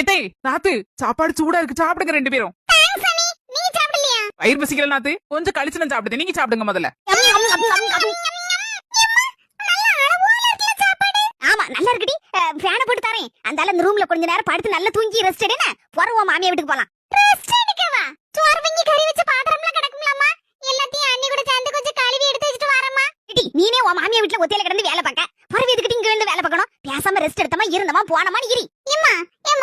ஏத்தே நாத்து சாப்பாடு சூடா இருக்கு, சாப்பிடுங்க ரெண்டு பேரும். தேங்க்ஸ் அண்ணி. நீ சாப்பிடலையா? வயிறு பசிக்கல நாத்து, கொஞ்சம் கழிச்சு நான் சாப்பிடுங்க. நீங்க சாப்பிடுங்க முதல்ல. ஆமா நல்லா இருக்குடி. ஃபேனை போட்டு தரேன். அந்தால இந்த ரூம்ல கொஞ்ச நேரம் படுத்து நல்லா தூங்கி ரெஸ்ட் எடுனா போறோம் மாமியா வீட்டுக்கு போலாம். ரெஸ்ட் எடுக்கவா? சோறு வங்கி கறி வச்சு பாத்திரம்லாம் கிடக்கும்லம்மா. எல்லாத்தையும் அண்ணி கூட சேர்ந்து கொஞ்சம் கழுவி எடுத்து வச்சிட்டு வரேம்மா. டி நீனே உன் மாமியா வீட்ல ஒத்தையில கிடந்து வேலை பார்க்க. பரவி எதுக்கிட்டு இங்க வந்து வேலை பார்க்கணும்? பேசாம ரெஸ்ட் எடுத்தமா இருந்தமா போனமா இரு. அம்மா என்